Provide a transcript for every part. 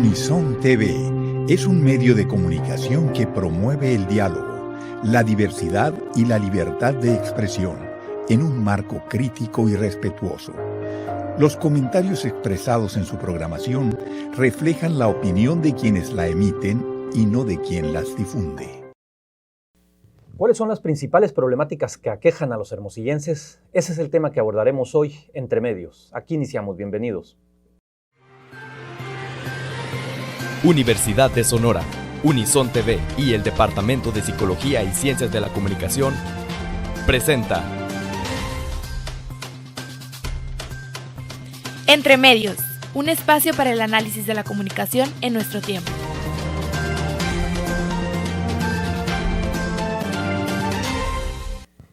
Unison TV es un medio de comunicación que promueve el diálogo, la diversidad y la libertad de expresión en un marco crítico y respetuoso. Los comentarios expresados en su programación reflejan la opinión de quienes la emiten y no de quien las difunde. ¿Cuáles son las principales problemáticas que aquejan a los hermosillenses? Ese es el tema que abordaremos hoy, Entre Medios. Aquí iniciamos, bienvenidos. Universidad de Sonora, Unison TV y el Departamento de Psicología y Ciencias de la Comunicación presenta Entre Medios, un espacio para el análisis de la comunicación en nuestro tiempo.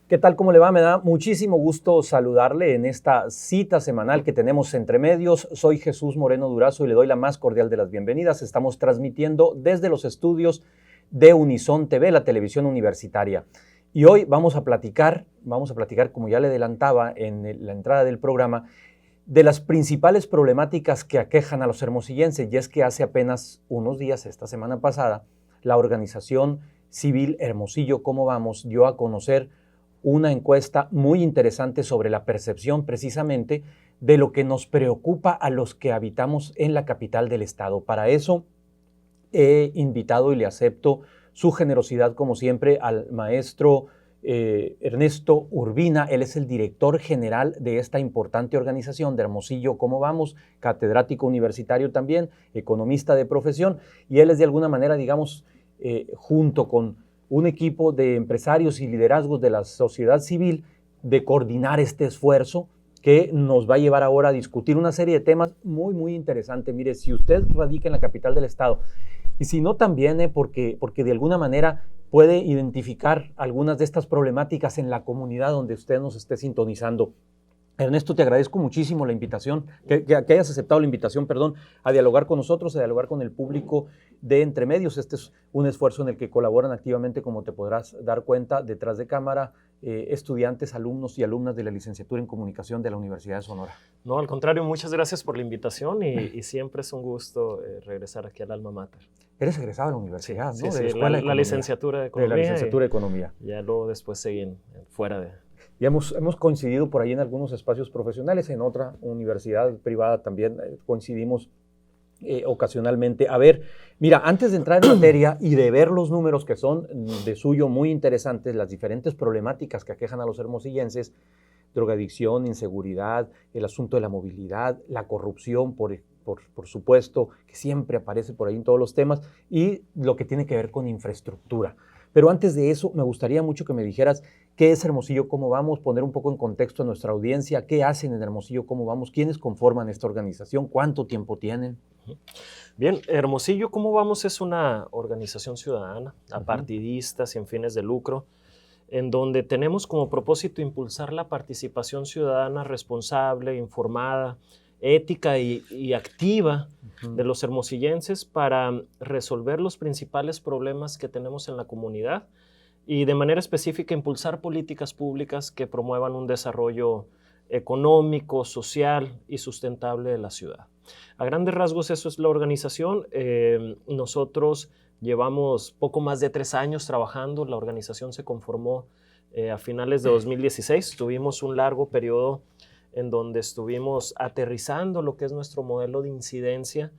¿Qué tal? ¿Cómo le va? Me da muchísimo gusto saludarle en esta cita semanal que tenemos Entre Medios. Soy Jesús Moreno Durazo y le doy la más cordial de las bienvenidas. Estamos transmitiendo desde los estudios de Unison TV, la televisión universitaria. Y hoy vamos a platicar, como ya le adelantaba en la entrada del programa, de las principales problemáticas que aquejan a los hermosillenses. Y es que hace apenas unos días, esta semana pasada, la organización civil Hermosillo ¿Cómo Vamos? Dio a conocer una encuesta muy interesante sobre la percepción precisamente de lo que nos preocupa a los que habitamos en la capital del estado. Para eso he invitado y le acepto su generosidad como siempre al maestro Ernesto Urbina. Él es el director general de esta importante organización de Hermosillo ¿Cómo Vamos? Catedrático universitario también, economista de profesión, y él es de alguna manera, digamos, junto con un equipo de empresarios y liderazgos de la sociedad civil, de coordinar este esfuerzo que nos va a llevar ahora a discutir una serie de temas muy interesantes. Mire, si usted radica en la capital del estado, y si no también, porque de alguna manera puede identificar algunas de estas problemáticas en la comunidad donde usted nos esté sintonizando. Ernesto, te agradezco muchísimo la invitación, que hayas aceptado la invitación, a dialogar con nosotros, a dialogar con el público de Entre Medios. Este es un esfuerzo en el que colaboran activamente, como te podrás dar cuenta, detrás de cámara, estudiantes, alumnos y alumnas de la licenciatura en Comunicación de la Universidad de Sonora. No, al contrario, muchas gracias por la invitación y siempre es un gusto regresar aquí al Alma Mater. Eres egresado de la universidad, sí, ¿no? Sí, de la Escuela de la licenciatura de Economía. De la licenciatura de Economía. Ya luego después seguí fuera de... Y hemos coincidido por ahí en algunos espacios profesionales, en otra universidad privada también coincidimos ocasionalmente. A ver, mira, antes de entrar en materia y de ver los números que son de suyo muy interesantes, las diferentes problemáticas que aquejan a los hermosillenses, drogadicción, inseguridad, el asunto de la movilidad, la corrupción, por supuesto, que siempre aparece por ahí en todos los temas, y lo que tiene que ver con infraestructura. Pero antes de eso, me gustaría mucho que me dijeras qué es Hermosillo ¿Cómo Vamos? Poner un poco en contexto a nuestra audiencia, qué hacen en Hermosillo ¿Cómo Vamos? ¿Quiénes conforman esta organización? ¿Cuánto tiempo tienen? Bien, Hermosillo ¿Cómo Vamos? Es una organización ciudadana, apartidista, sin fines de lucro, en donde tenemos como propósito impulsar la participación ciudadana responsable, informada, ética y activa de los hermosillenses para resolver los principales problemas que tenemos en la comunidad y de manera específica impulsar políticas públicas que promuevan un desarrollo económico, social y sustentable de la ciudad. A grandes rasgos eso es la organización. Nosotros llevamos poco más de 3 años trabajando. La organización se conformó a finales de 2016. Tuvimos un largo periodo en donde estuvimos aterrizando lo que es nuestro modelo de incidencia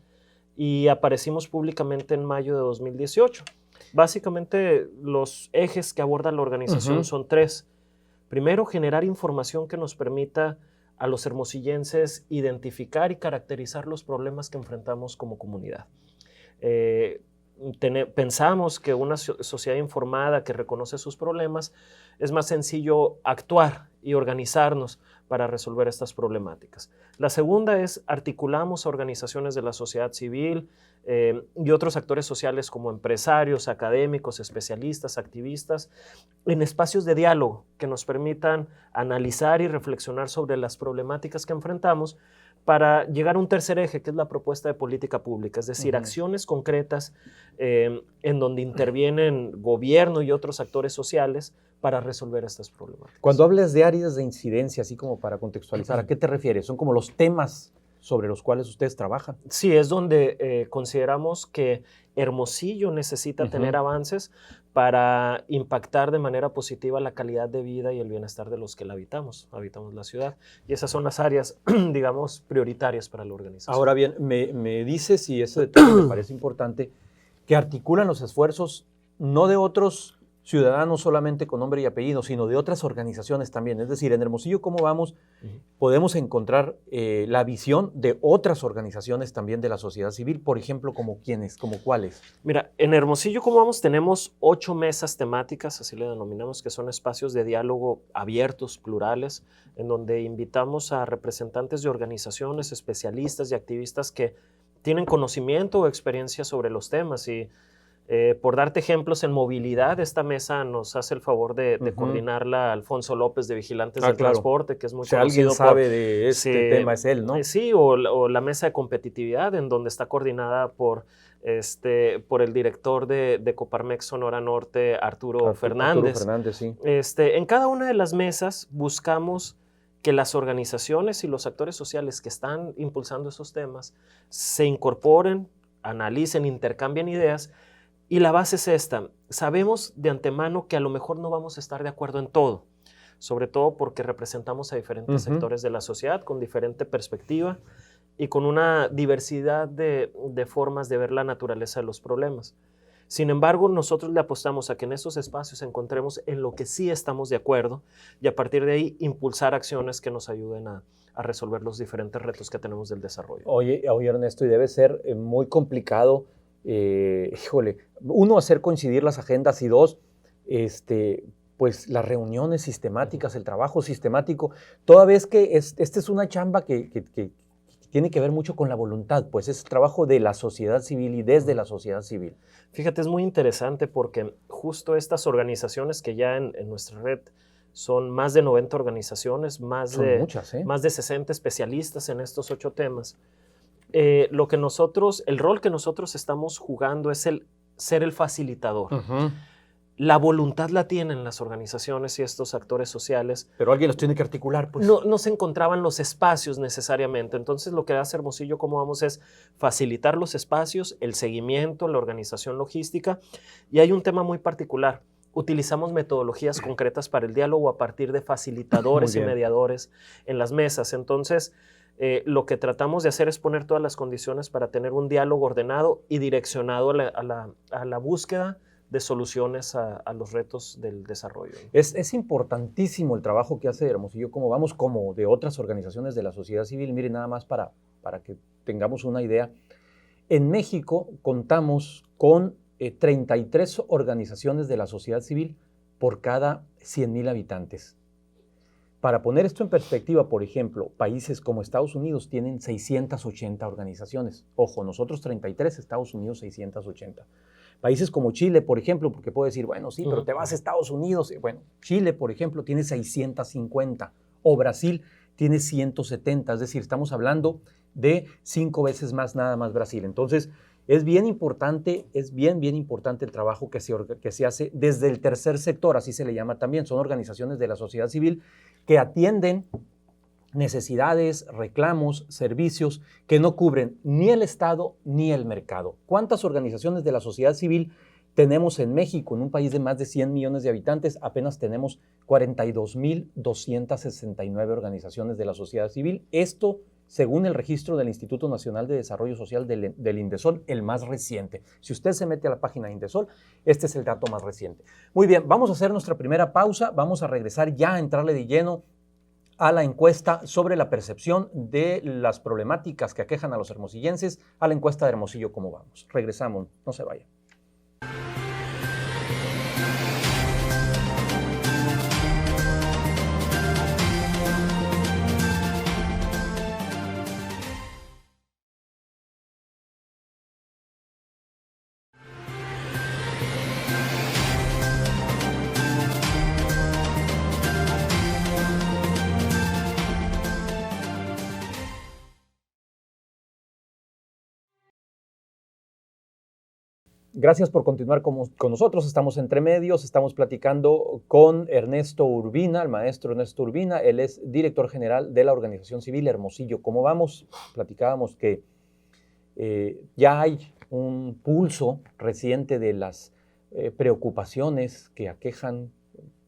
y aparecimos públicamente en mayo de 2018. Básicamente, los ejes que aborda la organización son 3. Primero, generar información que nos permita a los hermosillenses identificar y caracterizar los problemas que enfrentamos como comunidad. Pensamos que una sociedad informada que reconoce sus problemas es más sencillo actuar y organizarnos para resolver estas problemáticas. La segunda es articulamos a organizaciones de la sociedad civil y otros actores sociales como empresarios, académicos, especialistas, activistas, en espacios de diálogo que nos permitan analizar y reflexionar sobre las problemáticas que enfrentamos para llegar a un tercer eje, que es la propuesta de política pública, es decir, acciones concretas en donde intervienen gobierno y otros actores sociales para resolver estas problemáticas. Cuando hables de áreas de incidencia, así como para contextualizar, ¿a qué te refieres? ¿Son como los temas sobre los cuales ustedes trabajan. Sí, es donde consideramos que Hermosillo necesita tener avances para impactar de manera positiva la calidad de vida y el bienestar de los que la habitamos la ciudad. Y esas son las áreas, digamos, prioritarias para la organización. Ahora bien, me dices, y ese detalle me parece importante, que articulan los esfuerzos no de otros ciudadanos solamente con nombre y apellido, sino de otras organizaciones también. Es decir, en Hermosillo, ¿cómo vamos? Podemos encontrar la visión de otras organizaciones también de la sociedad civil, por ejemplo, ¿como quiénes? ¿Como cuáles? Mira, en Hermosillo, ¿cómo vamos? Tenemos 8 mesas temáticas, así le denominamos, que son espacios de diálogo abiertos, plurales, en donde invitamos a representantes de organizaciones, especialistas y activistas que tienen conocimiento o experiencia sobre los temas. Y por darte ejemplos, en movilidad, esta mesa nos hace el favor de coordinarla Alfonso López de Vigilantes del Transporte, que es muy conocido. Alguien sabe de este tema, es él, ¿no? Sí, o la mesa de competitividad, en donde está coordinada por el director de Coparmex Sonora Norte, Arturo Fernández. Arturo Fernández, sí. En cada una de las mesas buscamos que las organizaciones y los actores sociales que están impulsando esos temas se incorporen, analicen, intercambien ideas. Y la base es esta: sabemos de antemano que a lo mejor no vamos a estar de acuerdo en todo, sobre todo porque representamos a diferentes sectores de la sociedad con diferente perspectiva y con una diversidad de formas de ver la naturaleza de los problemas. Sin embargo, nosotros le apostamos a que en esos espacios encontremos en lo que sí estamos de acuerdo y a partir de ahí impulsar acciones que nos ayuden a resolver los diferentes retos que tenemos del desarrollo. Oye Ernesto, y debe ser muy complicado, uno, hacer coincidir las agendas, y dos, pues las reuniones sistemáticas, el trabajo sistemático, toda vez que esta es una chamba que tiene que ver mucho con la voluntad, pues es trabajo de la sociedad civil y desde la sociedad civil. Fíjate, es muy interesante porque justo estas organizaciones que ya en nuestra red son más de 90 organizaciones, más de 60 especialistas en estos 8 temas. El rol que nosotros estamos jugando es ser el facilitador. La voluntad la tienen las organizaciones y estos actores sociales. Pero alguien los tiene que articular, pues. No se encontraban los espacios necesariamente. Entonces, lo que hace Hermosillo, como vamos, es facilitar los espacios, el seguimiento, la organización logística. Y hay un tema muy particular. Utilizamos metodologías concretas para el diálogo a partir de facilitadores y mediadores en las mesas. Entonces, lo que tratamos de hacer es poner todas las condiciones para tener un diálogo ordenado y direccionado a la búsqueda de soluciones a los retos del desarrollo. Es importantísimo el trabajo que hace Hermosillo, como vamos, como de otras organizaciones de la sociedad civil. Miren, nada más para que tengamos una idea. En México contamos con 33 organizaciones de la sociedad civil por cada 100,000 habitantes. Para poner esto en perspectiva, por ejemplo, países como Estados Unidos tienen 680 organizaciones. Ojo, nosotros 33, Estados Unidos 680. Países como Chile, por ejemplo, porque puedo decir, bueno, sí, pero te vas a Estados Unidos. Bueno, Chile, por ejemplo, tiene 650, o Brasil tiene 170, es decir, estamos hablando de 5 veces más, nada más Brasil. Entonces, es bien importante el trabajo que se hace desde el tercer sector, así se le llama también. Son organizaciones de la sociedad civil que atienden necesidades, reclamos, servicios que no cubren ni el Estado ni el mercado. ¿Cuántas organizaciones de la sociedad civil tenemos en México? En un país de más de 100 millones de habitantes, apenas tenemos 42,269 organizaciones de la sociedad civil. Esto según el registro del Instituto Nacional de Desarrollo Social del Indesol, el más reciente. Si usted se mete a la página de Indesol, este es el dato más reciente. Muy bien, vamos a hacer nuestra primera pausa. Vamos a regresar ya a entrarle de lleno a la encuesta sobre la percepción de las problemáticas que aquejan a los hermosillenses, a la encuesta de Hermosillo, ¿cómo vamos? Regresamos, no se vayan. Gracias por continuar con nosotros. Estamos entre medios, estamos platicando con Ernesto Urbina, el maestro Ernesto Urbina. Él es director general de la organización civil Hermosillo. ¿Cómo vamos? Platicábamos que ya hay un pulso reciente de las preocupaciones que aquejan,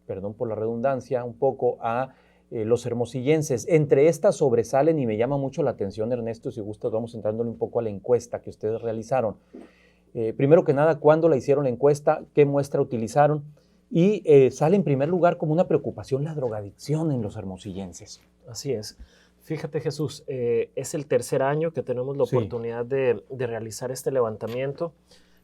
perdón por la redundancia, un poco a los hermosillenses. Entre estas sobresalen, y me llama mucho la atención, Ernesto, si gustas, vamos entrándole un poco a la encuesta que ustedes realizaron. Primero que nada, ¿cuándo la hicieron la encuesta? ¿Qué muestra utilizaron? Y sale en primer lugar como una preocupación la drogadicción en los hermosillenses. Así es. Fíjate, Jesús, es el tercer año que tenemos la oportunidad de realizar este levantamiento.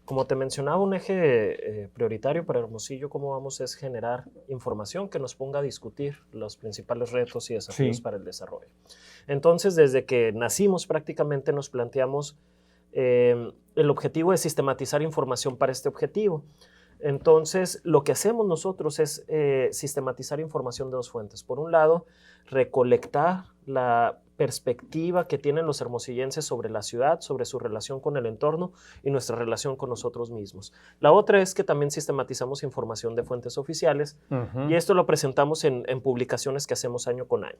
Como te mencionaba, un eje prioritario para Hermosillo, ¿cómo vamos? Es generar información que nos ponga a discutir los principales retos y desafíos para el desarrollo. Entonces, desde que nacimos prácticamente nos planteamos el objetivo de sistematizar información para este objetivo. Entonces, lo que hacemos nosotros es sistematizar información de dos fuentes. Por un lado, recolectar la perspectiva que tienen los hermosillenses sobre la ciudad, sobre su relación con el entorno y nuestra relación con nosotros mismos. La otra es que también sistematizamos información de fuentes oficiales y esto lo presentamos en publicaciones que hacemos año con año.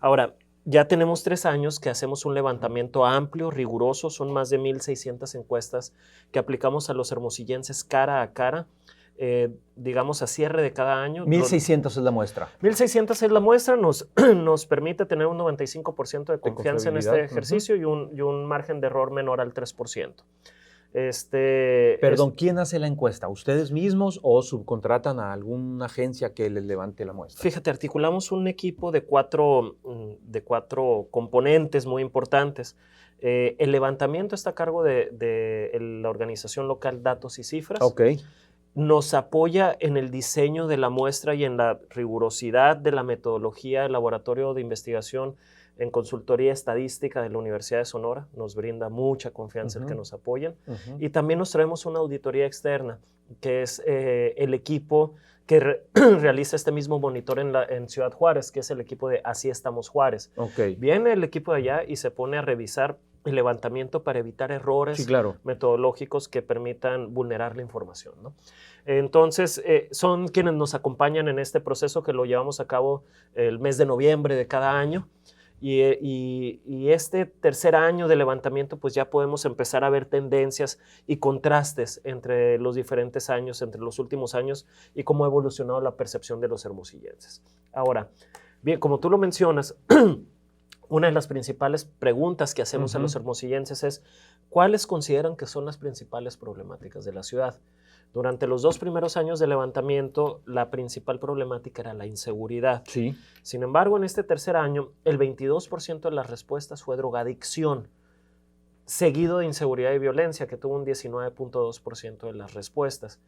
Ahora, ya tenemos 3 años que hacemos un levantamiento amplio, riguroso, son más de 1,600 encuestas que aplicamos a los hermosillenses cara a cara, digamos a cierre de cada año. 1,600 es la muestra. 1,600 es la muestra, nos permite tener un 95% de confianza en este ejercicio y un margen de error menor al 3%. Perdón, ¿quién hace la encuesta? ¿Ustedes mismos o subcontratan a alguna agencia que les levante la muestra? Fíjate, articulamos un equipo de cuatro componentes muy importantes. El levantamiento está a cargo de la organización local Datos y Cifras. Nos apoya en el diseño de la muestra y en la rigurosidad de la metodología del laboratorio de investigación en consultoría estadística de la Universidad de Sonora. Nos brinda mucha confianza el que nos apoyen. Y también nos traemos una auditoría externa, que es el equipo que realiza este mismo monitor en Ciudad Juárez, que es el equipo de Así Estamos Juárez. Viene el equipo de allá y se pone a revisar el levantamiento para evitar errores metodológicos que permitan vulnerar la información, ¿no? Entonces, son quienes nos acompañan en este proceso que lo llevamos a cabo el mes de noviembre de cada año. Y este tercer año de levantamiento, pues ya podemos empezar a ver tendencias y contrastes entre los diferentes años, entre los últimos años y cómo ha evolucionado la percepción de los hermosillenses. Ahora, bien, como tú lo mencionas, una de las principales preguntas que hacemos a los hermosillenses es ¿cuáles consideran que son las principales problemáticas de la ciudad? Durante los 2 primeros años de levantamiento, la principal problemática era la inseguridad. Sin embargo, en este tercer año, el 22% de las respuestas fue drogadicción, seguido de inseguridad y violencia, que tuvo un 19.2% de las respuestas.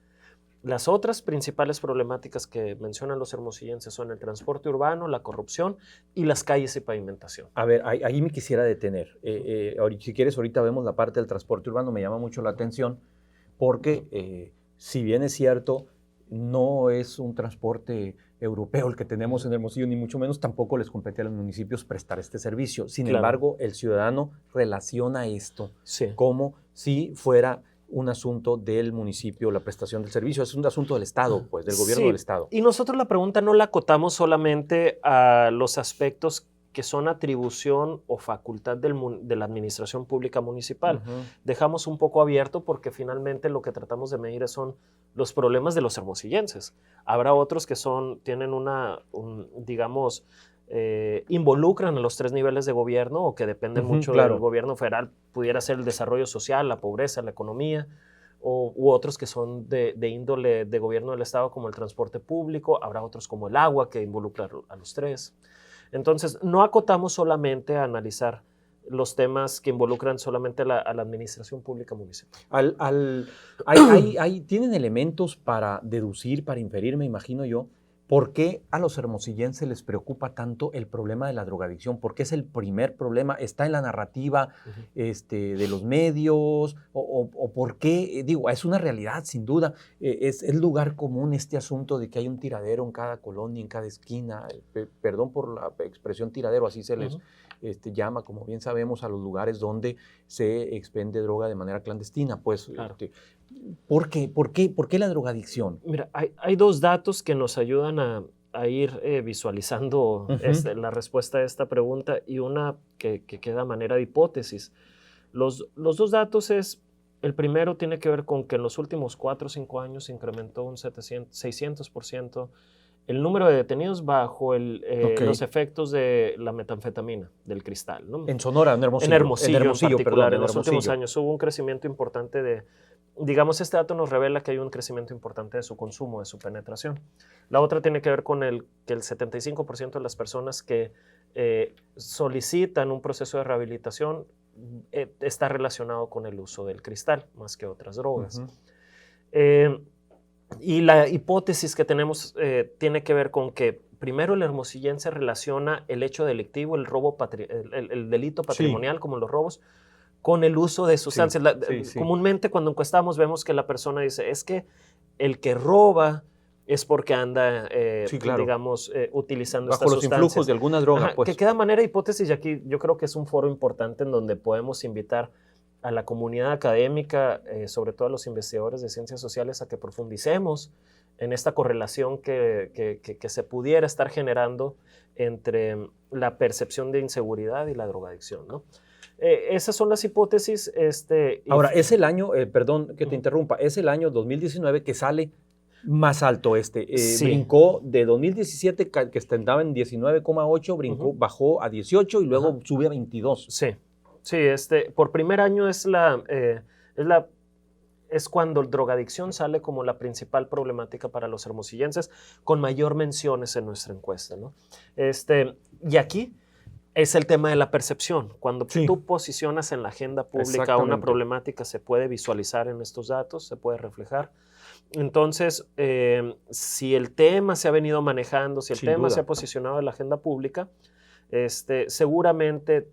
Las otras principales problemáticas que mencionan los hermosillenses son el transporte urbano, la corrupción y las calles y pavimentación. A ver, ahí me quisiera detener. Si quieres, ahorita vemos la parte del transporte urbano, me llama mucho la atención, porque si bien es cierto, no es un transporte europeo el que tenemos en Hermosillo, ni mucho menos, tampoco les compete a los municipios prestar este servicio. Sin embargo, el ciudadano relaciona esto como si fuera un asunto del municipio, la prestación del servicio. Es un asunto del Estado, pues, del gobierno del Estado. Y nosotros la pregunta no la acotamos solamente a los aspectos que son atribución o facultad de la administración pública municipal. Dejamos un poco abierto porque finalmente lo que tratamos de medir son los problemas de los hermosillenses. Habrá otros que tienen digamos, involucran a los 3 niveles de gobierno o que dependen mucho del gobierno federal. Pudiera ser el desarrollo social, la pobreza, la economía, u otros que son de índole de gobierno del Estado como el transporte público. Habrá otros como el agua que involucra a los 3. Entonces, no acotamos solamente a analizar los temas que involucran solamente a la administración pública municipal. ¿Tienen elementos para deducir, para inferir, me imagino yo, por qué a los hermosillenses les preocupa tanto el problema de la drogadicción? ¿Por qué es el primer problema? ¿Está en la narrativa de los medios? ¿O por qué? Digo, es una realidad, sin duda. Es lugar común este asunto de que hay un tiradero en cada colonia, en cada esquina. Perdón por la expresión tiradero, así se les llama, como bien sabemos, a los lugares donde se expende droga de manera clandestina. Pues, ¿Por qué? ¿Por qué la drogadicción? Mira, hay dos datos que nos ayudan a ir visualizando la respuesta a esta pregunta y una que queda a manera de hipótesis. Los dos datos el primero tiene que ver con que en los últimos 4 o 5 años se incrementó un 600% el número de detenidos bajo los efectos de la metanfetamina, del cristal, ¿no? En Sonora, en Hermosillo. En Hermosillo, en particular, perdón, en los últimos años hubo un crecimiento importante digamos, este dato nos revela que hay un crecimiento importante de su consumo, de su penetración. La otra tiene que ver con que el 75% de las personas que solicitan un proceso de rehabilitación está relacionado con el uso del cristal, más que otras drogas. Y la hipótesis que tenemos tiene que ver con que primero el hermosillense relaciona el hecho delictivo, el delito patrimonial, como los robos, con el uso de sustancias. Comúnmente cuando encuestamos vemos que la persona dice, es que el que roba es porque anda, digamos, utilizando bajo estas los sustancias. influjos de alguna droga. Que queda manera de hipótesis, y aquí yo creo que es un foro importante en donde podemos invitar a la comunidad académica, sobre todo a los investigadores de ciencias sociales, a que profundicemos en esta correlación que se pudiera estar generando entre la percepción de inseguridad y la drogadicción, ¿no? Esas son las hipótesis. Ahora, es el año, perdón que te interrumpa, es el año 2019 que sale más alto Sí. Brincó de 2017, que estaba en 19,8, bajó a 18 y luego sube a 22. Sí, por primer año es cuando el drogadicción sale como la principal problemática para los hermosillenses, con mayor menciones en nuestra encuesta, ¿no? Y aquí es el tema de la percepción. Cuando tú posicionas en la agenda pública una problemática, se puede visualizar en estos datos, se puede reflejar. Entonces, si el tema se ha venido manejando, si el tema se ha posicionado en la agenda pública, seguramente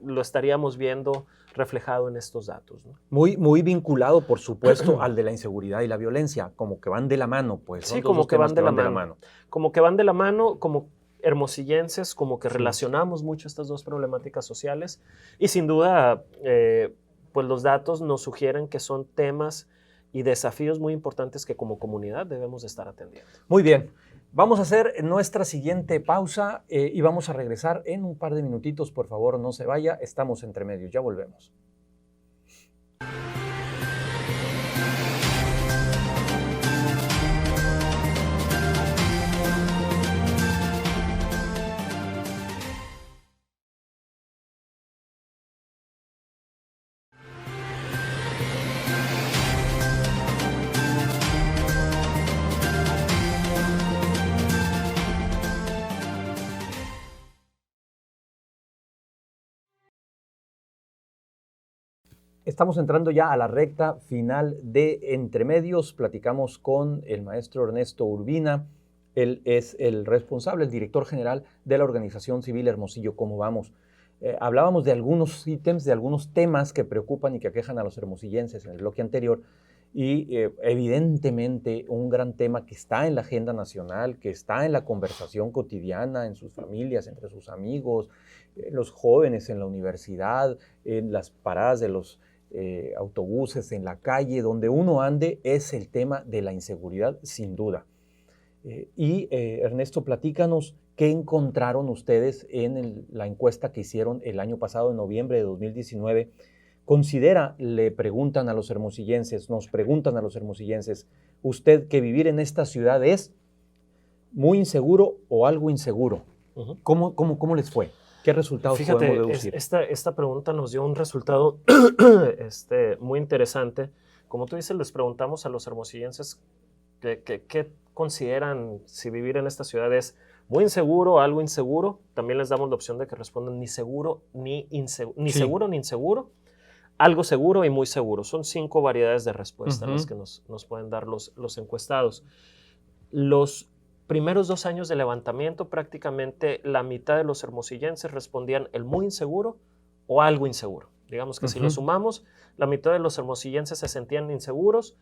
lo estaríamos viendo reflejado en estos datos, ¿no? Muy vinculado, por supuesto, al de la inseguridad y la violencia, como que van de la mano, pues. Sí, como que van de la mano. Como que van de la mano, como hermosillenses, como que relacionamos mucho estas dos problemáticas sociales, y sin duda, pues los datos nos sugieren que son temas y desafíos muy importantes que como comunidad debemos de estar atendiendo. Muy bien. Vamos a hacer nuestra siguiente pausa y vamos a regresar en un par de minutitos. Por favor, no se vaya. Estamos entre medios. Ya volvemos. Estamos entrando ya a la recta final de Entre Medios. Platicamos con el maestro Ernesto Urbina. Él es el responsable, el director general de la organización civil Hermosillo ¿Cómo vamos? Hablábamos de algunos ítems, de algunos temas que preocupan y que aquejan a los hermosillenses en el bloque anterior. Y evidentemente un gran tema que está en la agenda nacional, que está en la conversación cotidiana, en sus familias, entre sus amigos, los jóvenes en la universidad, en las paradas de los autobuses, en la calle, donde uno ande, es el tema de la inseguridad, sin duda. Ernesto, platícanos qué encontraron ustedes en la encuesta que hicieron el año pasado, en noviembre de 2019. Le preguntan a los hermosillenses, nos preguntan a los hermosillenses, ¿usted que vivir en esta ciudad es muy inseguro o algo inseguro? ¿Cómo les fue? ¿Qué resultados podemos deducir? Esta pregunta nos dio un resultado muy interesante. Como tú dices, les preguntamos a los hermosillenses qué consideran si vivir en esta ciudad es muy inseguro o algo inseguro. También les damos la opción de que respondan ni seguro ni seguro ni inseguro, algo seguro y muy seguro. Son 5 variedades de respuesta las que nos pueden dar los encuestados. Los primeros 2 años de levantamiento, prácticamente la mitad de los hermosillenses respondían el muy inseguro o algo inseguro. Digamos que si lo sumamos, la mitad de los hermosillenses se sentían inseguros.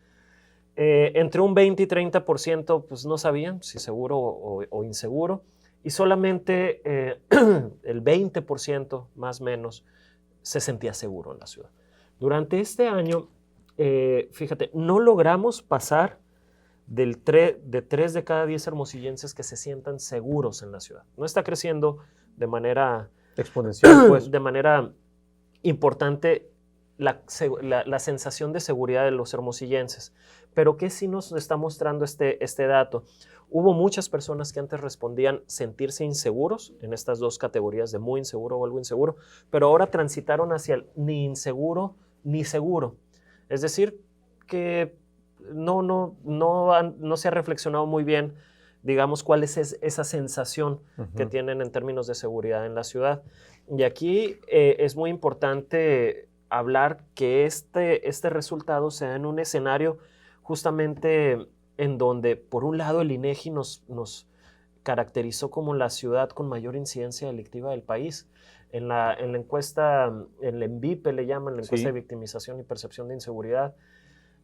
Entre un 20 y 30% pues no sabían si seguro o inseguro. Y solamente el 20% más o menos se sentía seguro en la ciudad. Durante este año fíjate, no logramos pasar de 3 de cada 10 hermosillenses que se sientan seguros en la ciudad. No está creciendo de manera exponencial, pues. De manera importante la sensación de seguridad de los hermosillenses. Pero ¿qué sí nos está mostrando este dato? Hubo muchas personas que antes respondían sentirse inseguros en estas dos categorías de muy inseguro o algo inseguro, pero ahora transitaron hacia el ni inseguro ni seguro. Es decir, que no se ha reflexionado muy bien, digamos, cuál es esa sensación que tienen en términos de seguridad en la ciudad. Y aquí es muy importante hablar que este resultado se da en un escenario justamente en donde, por un lado, el INEGI nos caracterizó como la ciudad con mayor incidencia delictiva del país. En la encuesta, en la ENVIPE le llaman, la encuesta de victimización y percepción de inseguridad,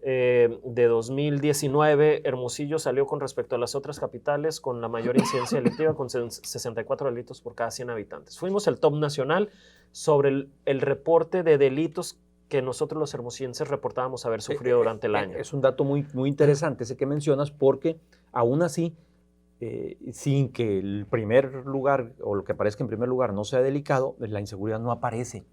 de 2019, Hermosillo salió con respecto a las otras capitales con la mayor incidencia delictiva, con 64 delitos por cada 100 habitantes. Fuimos el top nacional sobre el reporte de delitos que nosotros los hermosillenses reportábamos haber sufrido durante el año. Es un dato muy, muy interesante ese que mencionas, porque aún así, sin que el primer lugar o lo que aparezca en primer lugar no sea delicado, la inseguridad no aparece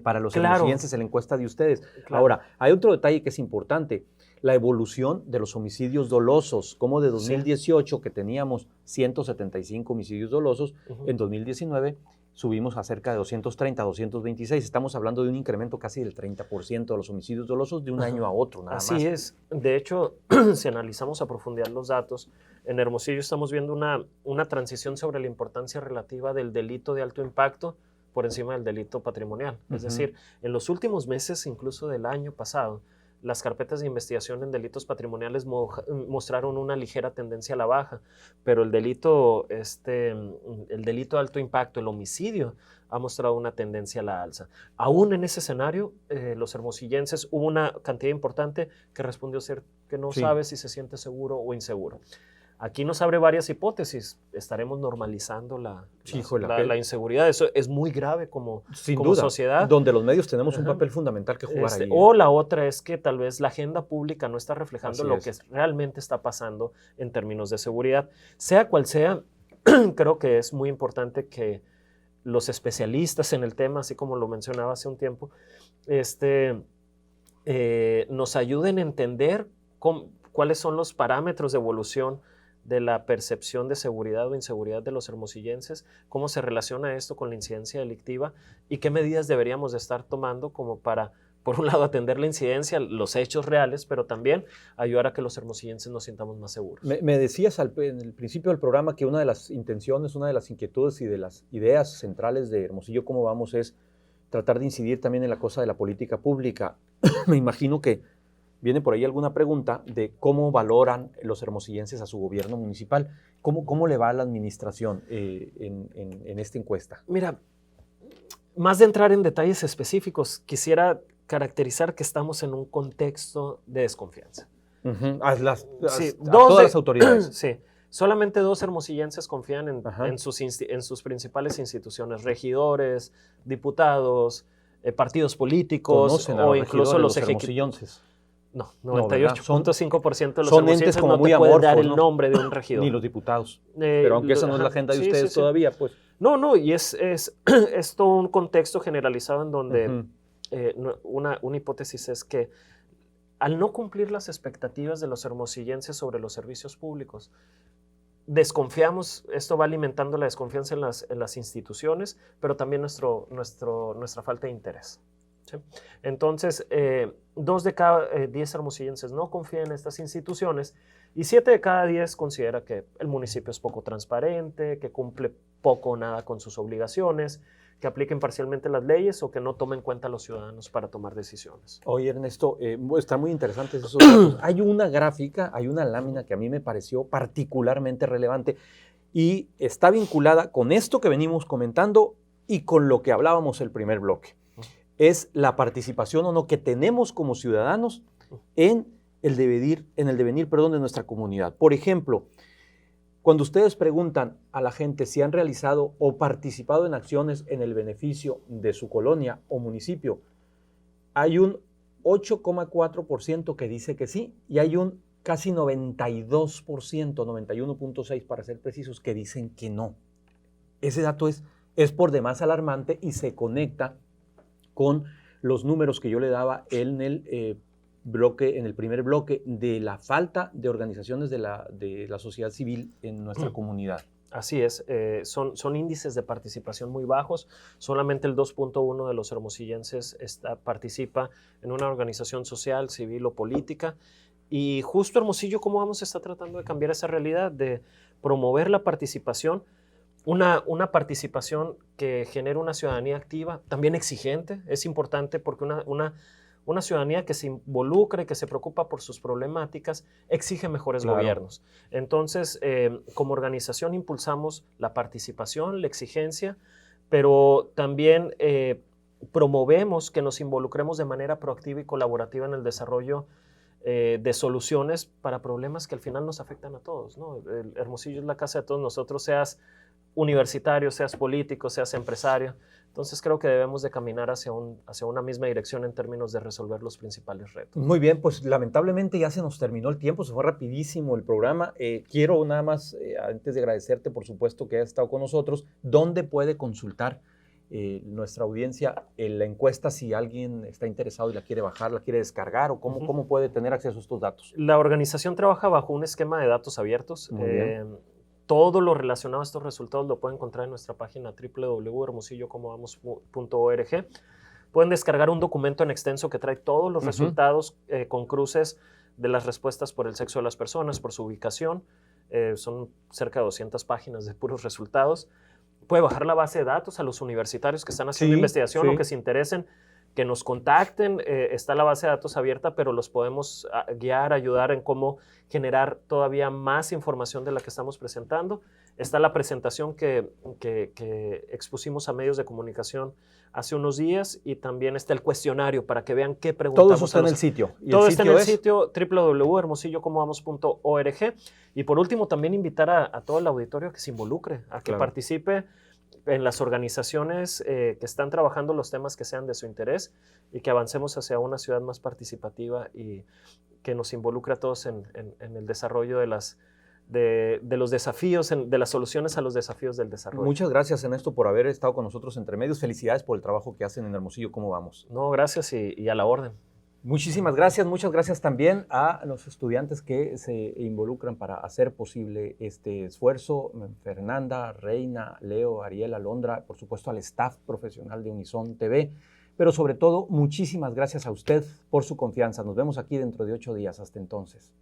para los hermosillenses en la encuesta de ustedes. Claro. Ahora, hay otro detalle que es importante, la evolución de los homicidios dolosos, como de 2018, que teníamos 175 homicidios dolosos, en 2019 subimos a cerca de 230, 226. Estamos hablando de un incremento casi del 30% de los homicidios dolosos de un año a otro, nada más. Así es. De hecho, si analizamos a profundidad los datos, en Hermosillo estamos viendo una transición sobre la importancia relativa del delito de alto impacto por encima del delito patrimonial. Es decir, en los últimos meses, incluso del año pasado, las carpetas de investigación en delitos patrimoniales mostraron una ligera tendencia a la baja, pero el delito de alto impacto, el homicidio, ha mostrado una tendencia a la alza. Aún en ese escenario, los hermosillenses, hubo una cantidad importante que respondió ser que no sabe si se siente seguro o inseguro. Aquí nos abre varias hipótesis. Estaremos normalizando la inseguridad. Eso es muy grave como sociedad. Donde los medios tenemos un papel fundamental que jugar ahí. O la otra es que tal vez la agenda pública no está reflejando lo que realmente está pasando en términos de seguridad. Sea cual sea, creo que es muy importante que los especialistas en el tema, así como lo mencionaba hace un tiempo, nos ayuden a entender cuáles son los parámetros de evolución de la percepción de seguridad o inseguridad de los hermosillenses, cómo se relaciona esto con la incidencia delictiva y qué medidas deberíamos de estar tomando como para, por un lado, atender la incidencia, los hechos reales, pero también ayudar a que los hermosillenses nos sintamos más seguros. Me decías en el principio del programa que una de las intenciones, una de las inquietudes y de las ideas centrales de Hermosillo Cómo Vamos es tratar de incidir también en la cosa de la política pública. Me imagino que viene por ahí alguna pregunta de cómo valoran los hermosillenses a su gobierno municipal. ¿Cómo le va a la administración en esta encuesta? Mira, más de entrar en detalles específicos, quisiera caracterizar que estamos en un contexto de desconfianza. A todas las autoridades. Sí, solamente 2 hermosillenses confían en sus principales instituciones, regidores, diputados, partidos políticos o incluso los ejecutivos. No, 98.5% de los hermosillenses no te pueden dar el nombre de un regidor. Ni los diputados. Pero aunque esa no es la agenda de ustedes todavía, pues. No, y es todo un contexto generalizado en donde una hipótesis es que al no cumplir las expectativas de los hermosillenses sobre los servicios públicos, desconfiamos, esto va alimentando la desconfianza en las instituciones, pero también nuestra falta de interés. ¿Sí? Entonces, 2 de cada 10 hermosillenses no confían en estas instituciones y 7 de cada 10 considera que el municipio es poco transparente, que cumple poco o nada con sus obligaciones, que apliquen parcialmente las leyes o que no tomen en cuenta a los ciudadanos para tomar decisiones. Oye, Ernesto, están muy interesantes esos datos. Hay una gráfica, hay una lámina que a mí me pareció particularmente relevante y está vinculada con esto que venimos comentando y con lo que hablábamos el primer bloque. Es la participación o no que tenemos como ciudadanos en el devenir de nuestra comunidad. Por ejemplo, cuando ustedes preguntan a la gente si han realizado o participado en acciones en el beneficio de su colonia o municipio, hay un 8,4% que dice que sí, y hay un casi 92%, 91.6% para ser precisos, que dicen que no. Ese dato es por demás alarmante y se conecta con los números que yo le daba en el primer bloque de la falta de organizaciones de la sociedad civil en nuestra comunidad. Así es, son índices de participación muy bajos. Solamente el 2.1 de los hermosillenses participa en una organización social, civil o política. Y justo Hermosillo, ¿cómo vamos? Está tratando de cambiar esa realidad, de promover la participación, una participación que genere una ciudadanía activa, también exigente. Es importante porque una ciudadanía que se involucra y que se preocupa por sus problemáticas exige mejores gobiernos. Entonces, como organización impulsamos la participación, la exigencia, pero también promovemos que nos involucremos de manera proactiva y colaborativa en el desarrollo de soluciones para problemas que al final nos afectan a todos, ¿no? El Hermosillo es la casa de todos nosotros, seas universitario, seas político, seas empresario. Entonces creo que debemos de caminar hacia una misma dirección en términos de resolver los principales retos. Muy bien, pues lamentablemente ya se nos terminó el tiempo, se fue rapidísimo el programa. Quiero nada más, antes de agradecerte, por supuesto, que hayas estado con nosotros, ¿dónde puede consultar nuestra audiencia la encuesta si alguien está interesado y la quiere bajar, la quiere descargar, o cómo puede tener acceso a estos datos? La organización trabaja bajo un esquema de datos abiertos. Muy bien. Todo lo relacionado a estos resultados lo pueden encontrar en nuestra página www.hermosillocomodamos.org. Pueden descargar un documento en extenso que trae todos los resultados con cruces de las respuestas por el sexo de las personas, por su ubicación. Son cerca de 200 páginas de puros resultados. Puede bajar la base de datos a los universitarios que están haciendo investigación o que se interesen, que nos contacten. Está la base de datos abierta, pero los podemos guiar, ayudar en cómo generar todavía más información de la que estamos presentando. Está la presentación que expusimos a medios de comunicación hace unos días, y también está el cuestionario para que vean qué preguntamos. Todo eso está en el sitio. Todo está en el sitio www.hermosillocomodamos.org. Y por último, también invitar a todo el auditorio que se involucre, a que participe en las organizaciones que están trabajando los temas que sean de su interés, y que avancemos hacia una ciudad más participativa y que nos involucre a todos en el desarrollo de los desafíos, de las soluciones a los desafíos del desarrollo. Muchas gracias, Ernesto, por haber estado con nosotros entre medios. Felicidades por el trabajo que hacen en Hermosillo. ¿Cómo vamos? No, gracias y a la orden. Muchísimas gracias. Muchas gracias también a los estudiantes que se involucran para hacer posible este esfuerzo. Fernanda, Reina, Leo, Ariel, Alondra, por supuesto al staff profesional de Unison TV, pero sobre todo muchísimas gracias a usted por su confianza. Nos vemos aquí dentro de 8 días. Hasta entonces.